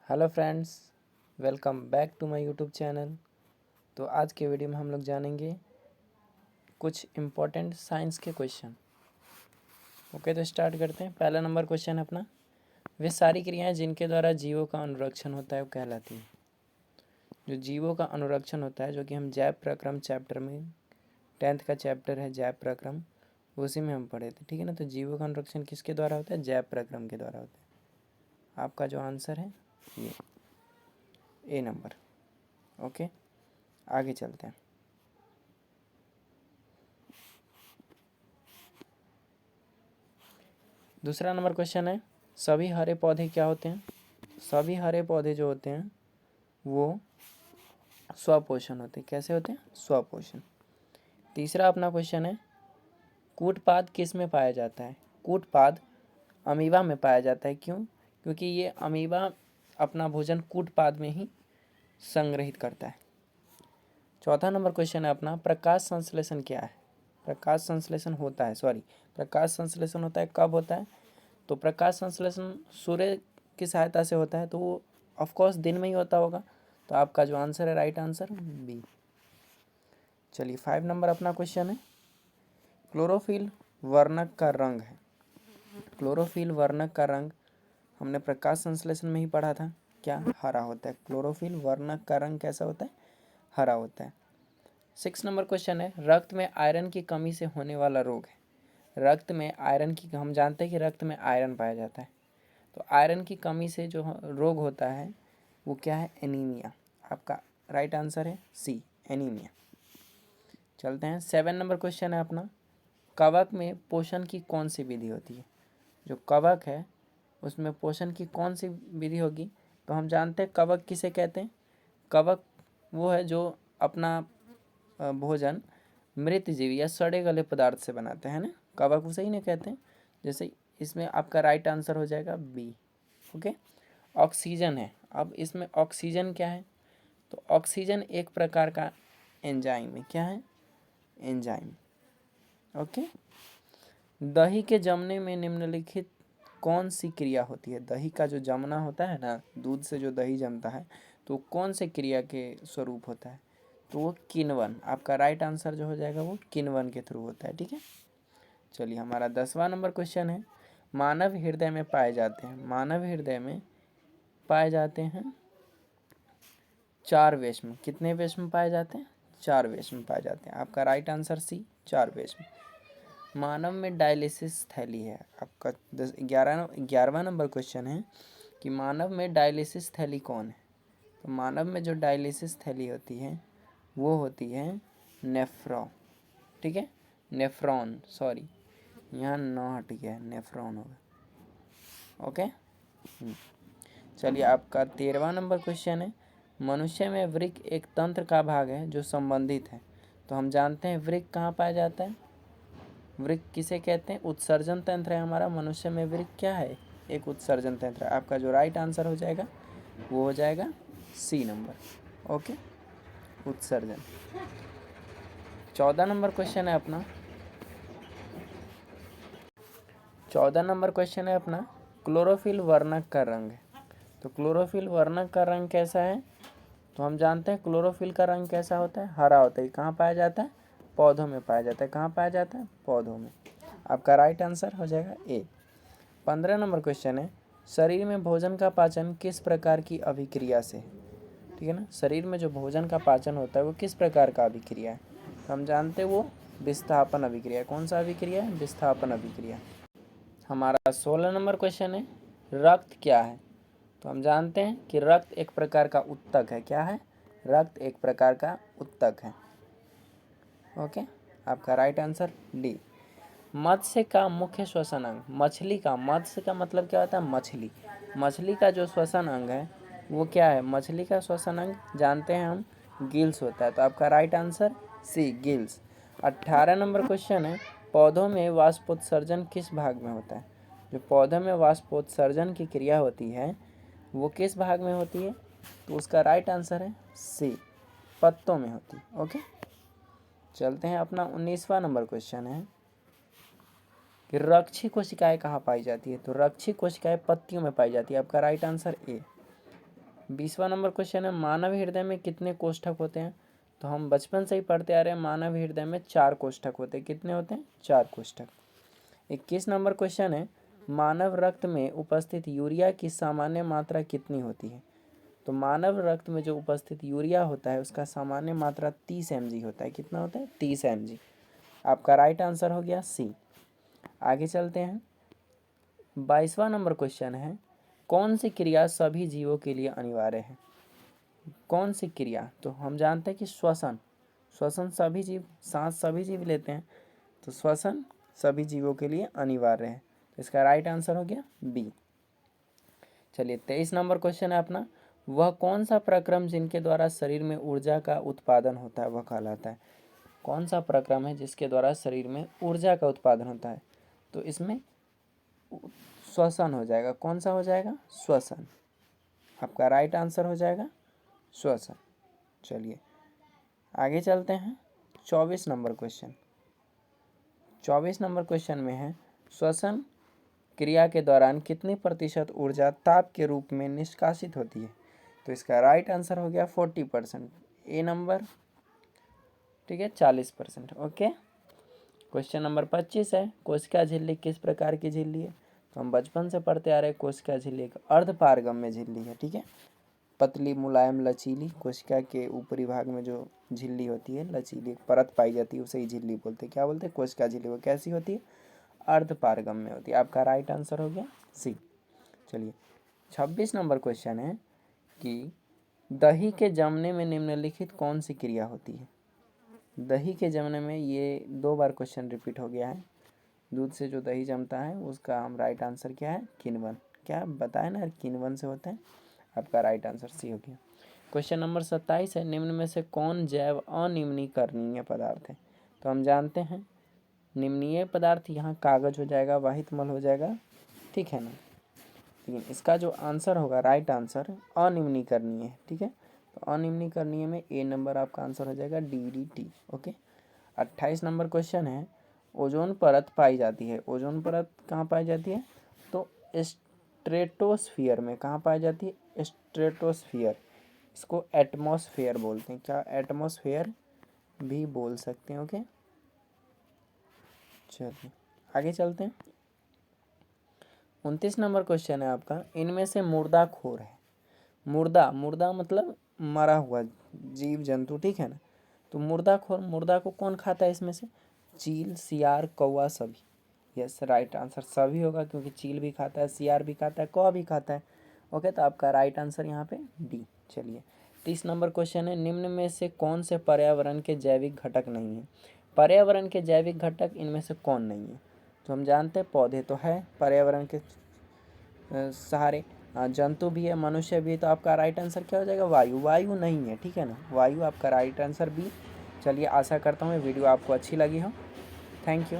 Hello friends, welcome back to my YouTube channel. तो आज के वीडियो में हम लोग जानेंगे कुछ इम्पोर्टेंट साइंस के क्वेश्चन। ओके, तो स्टार्ट करते हैं। पहला नंबर क्वेश्चन है अपना, वे सारी क्रियाएं जिनके द्वारा जीवों का अनुरक्षण होता है वो कहलाती है। जो जीवों का अनुरक्षण होता है, जो कि हम जैव प्रक्रम चैप्टर में 10th का चैप्टर है जैव प्रक्रम, उसी में हम पढ़े थे। ठीक है ना। तो जीवों का अनुरक्षण किसके द्वारा होता है? जैव प्रक्रम के द्वारा होता है। आपका जो आंसर है ये ए नंबर। ओके, आगे चलते हैं। दूसरा नंबर क्वेश्चन है, सभी हरे पौधे क्या होते हैं? सभी हरे पौधे जो होते हैं वो स्वपोषण होते हैं। कैसे होते हैं? स्वपोषण। तीसरा अपना क्वेश्चन है, कूटपाद किस में पाया जाता है? कूटपाद अमीबा में पाया जाता है। क्यों? क्योंकि ये अमीबा अपना भोजन कूटपाद में ही संग्रहित करता है। चौथा नंबर क्वेश्चन है अपना, प्रकाश संश्लेषण क्या है? प्रकाश संश्लेषण होता है, प्रकाश संश्लेषण होता है, कब होता है? तो प्रकाश संश्लेषण सूर्य की सहायता से होता है, तो वो ऑफकोर्स दिन में ही होता होगा। तो आपका जो आंसर है, राइट आंसर बी। चलिए 5 नंबर अपना क्वेश्चन है, क्लोरोफिल वर्णक का रंग है। क्लोरोफिल वर्णक का रंग हमने प्रकाश संश्लेषण में ही पढ़ा था, क्या? हरा होता है। क्लोरोफिल वर्णक का रंग कैसा होता है? हरा होता है। 6 नंबर क्वेश्चन है, रक्त में आयरन की कमी से होने वाला रोग है। रक्त में आयरन की, हम जानते हैं कि रक्त में आयरन पाया जाता है, तो आयरन की कमी से जो रोग होता है वो क्या है? एनीमिया। आपका राइट आंसर है सी, एनीमिया। चलते हैं 7 नंबर क्वेश्चन है अपना, कवक में पोषण की कौन सी विधि होती है? जो कवक है उसमें पोषण की कौन सी विधि होगी? तो हम जानते हैं कवक किसे कहते हैं। कवक वो है जो अपना भोजन मृत जीव या सड़े गले पदार्थ से बनाते हैं ना, कवक उसे ही नहीं कहते हैं। जैसे इसमें आपका राइट आंसर हो जाएगा बी। ओके, ऑक्सीजन है। अब इसमें ऑक्सीजन क्या है? तो ऑक्सीजन एक प्रकार का एंजाइम है। क्या है? एंजाइम। ओके, दही के जमने में निम्नलिखित कौन सी क्रिया होती है? दही का जो जमना होता है ना, दूध से जो दही जमता है, तो कौन से क्रिया के स्वरूप होता है? तो वो किण्वन। आपका राइट आंसर जो हो जाएगा वो किण्वन के थ्रू होता है। ठीक है। चलिए हमारा 10वां नंबर क्वेश्चन है, मानव हृदय में पाए जाते हैं, मानव हृदय में पाए जाते हैं 4 वेश्म। कितने वेश्म पाए जाते हैं? 4 वेश्म पाए जाते हैं। आपका राइट आंसर सी, 4 वेश्म। मानव में डायलिसिस थैली है। आपका 11वां नंबर क्वेश्चन है कि मानव में डायलिसिस थैली कौन है? तो मानव में जो डायलिसिस थैली होती है वो होती है नेफ्रॉन। ठीक है, नेफ्रॉन, सॉरी यहाँ न हट गया, नेफ्रॉन होगा। ओके, चलिए आपका 13वां नंबर क्वेश्चन है, मनुष्य में वृक्क एक तंत्र का भाग है जो संबंधित है। तो हम जानते हैं वृक्क कहाँ पाया जाता है? वृक्क किसे कहते हैं? उत्सर्जन तंत्र है हमारा। मनुष्य में वृक्क क्या है? एक उत्सर्जन तंत्र है। आपका जो राइट आंसर हो जाएगा वो हो जाएगा सी नंबर। ओके, उत्सर्जन। 14 नंबर क्वेश्चन है अपना, 14 नंबर क्वेश्चन है अपना, क्लोरोफिल वर्णक का रंग है। तो क्लोरोफिल वर्णक का रंग कैसा है? तो हम जानते हैं क्लोरोफिल का रंग कैसा होता है? हरा होता है। कहाँ पाया जाता है? पौधों में पाया जाता है। कहाँ पाया जाता है? पौधों में। आपका राइट आंसर हो जाएगा ए। 15 नंबर क्वेश्चन है, शरीर में भोजन का पाचन किस प्रकार की अभिक्रिया से है? ठीक है ना, शरीर में जो भोजन का पाचन होता है वो किस प्रकार का अभिक्रिया है? हम जानते हैं वो विस्थापन अभिक्रिया। कौन सा अभिक्रिया है? विस्थापन अभिक्रिया। हमारा 16 नंबर क्वेश्चन है, रक्त क्या है? तो हम जानते हैं कि रक्त एक प्रकार का उत्तक है। क्या है? रक्त एक प्रकार का उत्तक है। ओके, आपका राइट आंसर डी। मत्स्य का मुख्य श्वसन अंग, मछली का, मत्स्य का मतलब क्या होता है? मछली। मछली का जो श्वसन अंग है वो क्या है? मछली का श्वसन अंग जानते हैं हम, गिल्स होता है। तो आपका right answer C, gills. 18 number question है, पौधों में वाष्पोत्सर्जन किस भाग में होता है? जो पौधों में वाष्पोत्सर्जन की क्रिया होती है वो किस भाग में होती है? तो उसका राइट आंसर है सी, पत्तों में होती है। ओके, चलते हैं अपना 19वां नंबर क्वेश्चन है कि रक्षी कोशिकाएं कहाँ पाई जाती है? तो रक्षी कोशिकाएं पत्तियों में पाई जाती है। आपका राइट आंसर ए। 20वां नंबर क्वेश्चन है, मानव हृदय में कितने कोष्ठक होते हैं? तो हम बचपन से ही पढ़ते आ रहे हैं, मानव हृदय में 4 कोष्ठक होते हैं। कितने होते हैं? 4 कोष्ठक। 21 नंबर क्वेश्चन है, मानव रक्त में उपस्थित यूरिया की सामान्य मात्रा कितनी होती है? तो मानव रक्त में जो उपस्थित यूरिया होता है उसका सामान्य मात्रा 30 mg होता है। कितना होता है? 30 mg। आपका राइट आंसर हो गया सी। आगे चलते हैं। 22वां नंबर क्वेश्चन है, कौन सी क्रिया सभी जीवों के लिए अनिवार्य है? कौन सी क्रिया? तो हम जानते हैं कि श्वसन, श्वसन सभी जीव, सांस सभी जीव लेते हैं, तो श्वसन सभी जीवों के लिए अनिवार्य है। इसका राइट आंसर हो गया बी। चलिए 23 नंबर क्वेश्चन है अपना, वह कौन सा प्रक्रम जिनके द्वारा शरीर में ऊर्जा का उत्पादन होता है वह कहलाता है? कौन सा प्रक्रम है जिसके द्वारा शरीर में ऊर्जा का उत्पादन होता है? तो इसमें श्वसन हो जाएगा। कौन सा हो जाएगा? श्वसन। आपका राइट आंसर हो जाएगा श्वसन। चलिए आगे चलते हैं। 24 नंबर क्वेश्चन। 24 नंबर क्वेश्चन में है, श्वसन क्रिया के दौरान कितने प्रतिशत ऊर्जा ताप के रूप में निष्कासित होती है? तो इसका राइट आंसर हो गया 40%। ए नंबर, ठीक है, 40%। ओके। क्वेश्चन नंबर 25 है, कोशिका झिल्ली किस प्रकार की झिल्ली है? तो हम बचपन से पढ़ते आ रहे हैं, कोशिका झिल्ली एक अर्धपारगम्य झिल्ली है। ठीक है, पतली मुलायम लचीली, कोशिका के ऊपरी भाग में जो झिल्ली होती है लचीली एक परत पाई जाती है उसे ही झिल्ली बोलते हैं। क्या बोलते हैं? कोशिका झिल्ली। वो कैसी होती है? अर्धपारगम्य होती है। आपका राइट आंसर हो गया सी। चलिए 26 नंबर क्वेश्चन है कि दही के जमने में निम्नलिखित कौन सी क्रिया होती है? दही के जमने में, ये 2 बार क्वेश्चन रिपीट हो गया है। दूध से जो दही जमता है उसका हम राइट आंसर क्या है? किण्वन। क्या बताए ना, किण्वन से होता है। आपका राइट आंसर सी हो गया। क्वेश्चन नंबर 27 है, निम्न में से कौन जैव अनिम्नीकरणीय पदार्थ है? तो हम जानते हैं निम्नीय पदार्थ यहाँ कागज हो जाएगा, वाहित मल हो जाएगा, ठीक है ना। लेकिन इसका जो आंसर होगा, राइट आंसर अनिम्नीकरणीय है। ठीक है, तो अनिम्नीकरणीय में ए नंबर आपका आंसर हो जाएगा DDT। ओके। 28 नंबर क्वेश्चन है, ओजोन परत पाई जाती है। ओजोन परत कहाँ पाई जाती है? तो स्ट्रेटोस्फियर में। कहाँ पाई जाती है? स्ट्रेटोस्फियर। इसको एटमॉस्फेयर बोलते हैं। क्या? एटमॉस्फेयर भी बोल सकते हैं। ओके, चलिए आगे चलते हैं। 29 नंबर क्वेश्चन है आपका, इनमें से मुर्दाखोर है। मुर्दा, मुर्दा मतलब मरा हुआ जीव जंतु, ठीक है ना। तो मुर्दाखोर, मुर्दा को कौन खाता है इसमें से? चील, सियार, कौवा, सभी। यस, राइट आंसर सभी होगा, क्योंकि चील भी खाता है, सियार भी खाता है, कौवा भी खाता है। ओके, तो आपका राइट आंसर यहाँ पे डी। चलिए 30 नंबर क्वेश्चन है, निम्न में से कौन से पर्यावरण के जैविक घटक नहीं है? पर्यावरण के जैविक घटक इनमें से कौन नहीं है? तो हम जानते हैं पौधे तो है पर्यावरण के सहारे, जंतु भी है, मनुष्य भी है। तो आपका राइट आंसर क्या हो जाएगा? वायु। वायु नहीं है, ठीक है ना, वायु आपका राइट आंसर बी। चलिए आशा करता हूँ वीडियो आपको अच्छी लगी हो। Thank you.